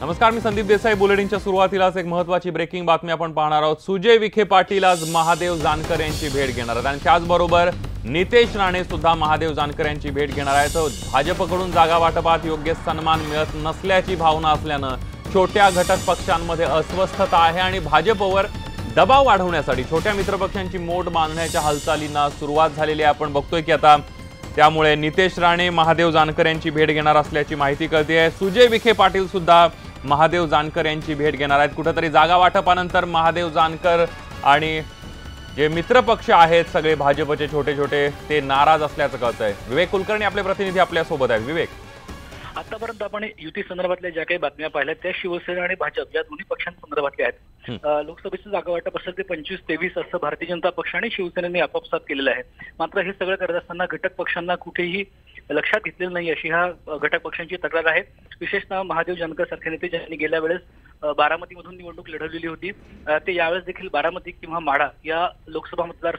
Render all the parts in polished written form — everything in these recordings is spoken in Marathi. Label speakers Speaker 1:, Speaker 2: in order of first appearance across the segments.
Speaker 1: नमस्कार, मी संदीप देसाई. बुलेटिनच्या सुरुवातीलाच एक महत्त्वाची ब्रेकिंग बातमी आपण पाहणार आहोत. सुजय विखे पाटील आज महादेव जानकर यांची भेट घेणार आहेत आणि त्याचबरोबर नितेश राणे सुद्धा महादेव जानकर यांची भेट घेणार आहेत. भाजपकडून जागा वाटपात योग्य सन्मान मिळत नसल्याची भावना असल्यानं छोट्या घटक पक्षांमध्ये अस्वस्थता आहे आणि भाजपवर दबाव वाढवण्यासाठी छोट्या मित्रपक्षांची मोड बांधण्याच्या हालचालींना सुरुवात झालेली आहे. आपण बघतोय की आता त्यामुळे नितेश राणे महादेव जानकर यांची भेट घेणार असल्याची माहिती कळते आहे. सुजय विखे पाटील सुद्धा महादेव जानकर यांची भेट घेणार आहेत. कुठेतरी जागा वाटपानंतर महादेव जानकर आणि जे मित्रपक्ष आहेत सगळे भाजपचे छोटे छोटे ते नाराज असल्याचं कळतंय. विवेक कुलकर्णी आपले प्रतिनिधी आपल्या सोबत आहेत. विवेक,
Speaker 2: आतापर्यंत आपण युती संदर्भातल्या ज्या काही बातम्या पाहिल्या त्या शिवसेना आणि भाजप या दोन्ही पक्षांसंदर्भातल्या आहेत. लोकसभेचं जागा वाटप असेल ते 25-23 असं भारतीय जनता पक्ष आणि शिवसेनेने आपापसात केलेलं आहे. मात्र हे सगळं करत असताना घटक पक्षांना कुठेही लक्षात घेतलेलं नाही अशी ह्या घटक पक्षांची तक्रार आहे. विशेषतः महादेव जानकर सारखे नेते ज्यांनी गेल्या वेळेस बारामतीमधून निवडणूक लढवलेली होती ते यावेळेस देखील बारामती किंवा माढा या लोकसभा मतदार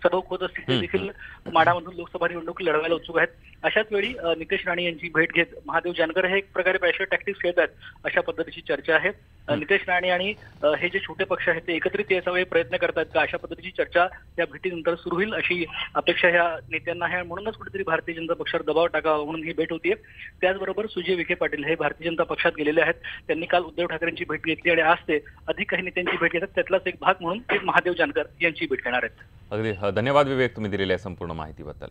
Speaker 2: सभा होत असतील ते देखील माढामधून लोकसभा निवडणूक लढवायला उत्सुक आहेत. अशाच वेळी नितेश राणे यांची भेट घेत महादेव जानकर हे एक प्रकारे प्रेशर टॅक्टिक्स खेळत आहेत अशा पद्धतीची चर्चा आहे. नितेश राणे आणि हे जे छोटे पक्ष आहेत ते एकत्रित याचा प्रयत्न करतात का अशा पद्धतीची चर्चा या भेटीनंतर सुरू होईल अशी अपेक्षा ह्या नेत्यांना आहे. म्हणूनच कुठेतरी भारतीय जनता पक्षावर दबाव टाकावा म्हणून ही भेट होतीये. त्याचबरोबर सुजय विखे पाटील हे भारतीय जनता पक्षात गेलेले आहेत. त्यांनी काल उद्धव ठाकरेंची भेट घेतली आणि आज ते अधिक काही नेत्यांची भेट घेतात. त्यातलाच एक भाग म्हणून ते महादेव जानकर यांची भेट घेणार आहेत.
Speaker 1: अगदी धन्यवाद विवेक, तुम्ही दिलेल्या संपूर्ण माहितीबद्दल.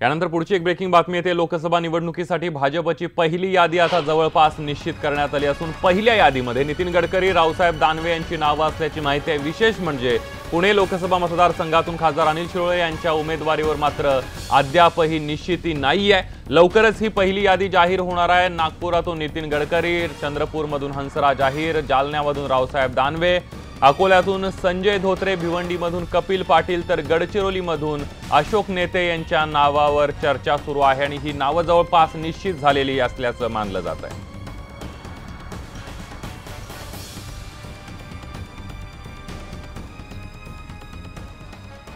Speaker 1: यानंतर पुढची एक ब्रेकिंग बातमी येते. लोकसभा निवडणुकीसाठी भाजपची पहिली यादी आता जवळपास निश्चित करण्यात आली असून पहिल्या यादीमध्ये नितीन गडकरी, रावसाहेब दानवे यांची नावं असल्याची माहिती आहे. विशेष म्हणजे पुणे लोकसभा मतदारसंघातून खासदार अनिल शिरोळे यांच्या उमेदवारीवर मात्र अद्यापही निश्चिती नाहीये. लवकरच ही पहिली यादी जाहीर होणार आहे. नागपुरातून नितीन गडकरी, चंद्रपूरमधून हंसराज अहिर, जालन्यामधून रावसाहेब दानवे, अकोल्यातून संजय धोत्रे, भिवंडीमधून कपिल पाटील तर गडचिरोलीमधून अशोक नेते यांच्या नावावर चर्चा सुरू आहे आणि ही नावं जवळपास निश्चित झालेली असल्याचं मानलं जात आहे.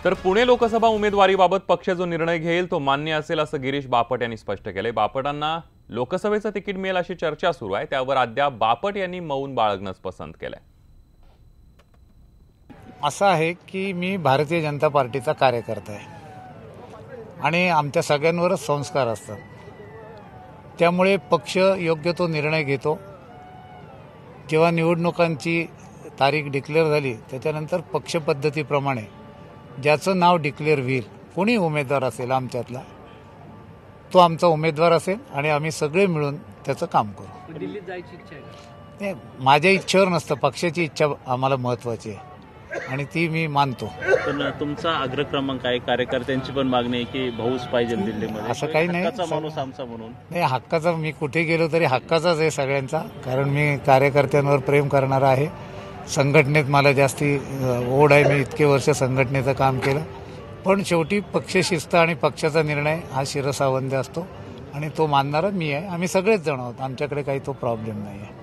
Speaker 1: तर पुणे लोकसभा उमेदवारीबाबत पक्ष जो निर्णय घेईल तो मान्य असेल असं गिरीश बापट यांनी स्पष्ट केलंय. बापटांना लोकसभेचं तिकीट मिळेल अशी चर्चा सुरू आहे. त्यावर अद्याप बापट यांनी मौन बाळगणंच पसंत केलंय.
Speaker 3: असं आहे की मी भारतीय जनता पार्टीचा कार्यकर्ता आहे आणि आमच्या सगळ्यांवरच संस्कार असतात. त्यामुळे पक्ष योग्य तो निर्णय घेतो. जेव्हा निवडणुकांची तारीख डिक्लेअर झाली त्याच्यानंतर पक्षपद्धतीप्रमाणे ज्याचं नाव डिक्लेअर होईल, कोणी उमेदवार असेल आमच्यातला, तो आमचा उमेदवार असेल आणि आम्ही सगळे मिळून त्याचं काम करू.
Speaker 4: दिल्लीत जायची इच्छा आहे?
Speaker 3: माझ्या इच्छेवर नसतं, पक्षाची इच्छा आम्हाला महत्वाची आहे आणि ती मी मानतो.
Speaker 5: पण तुमचा अग्र क्रमांक आहे, कार्यकर्त्यांची पण मागणी आहे की भाऊच पाहिजे दिल्लीमध्ये,
Speaker 3: असं काही नाही.
Speaker 5: हक्काचा माणूस आमचा म्हणून
Speaker 3: नाही, हक्काचा मी कुठे गेलो तरी हक्काचाच आहे सगळ्यांचा, कारण मी कार्यकर्त्यांवर प्रेम करणारा आहे. संघटनेत मला जास्ती ओढ आहे. मी इतके वर्ष संघटनेचं काम केलं. पण शेवटी पक्षशिस्त आणि पक्षाचा निर्णय हा शिरसावंद असतो आणि तो मानणारा मी आहे. आम्ही सगळेच जण आहोत, आमच्याकडे काही तो प्रॉब्लेम नाही आहे.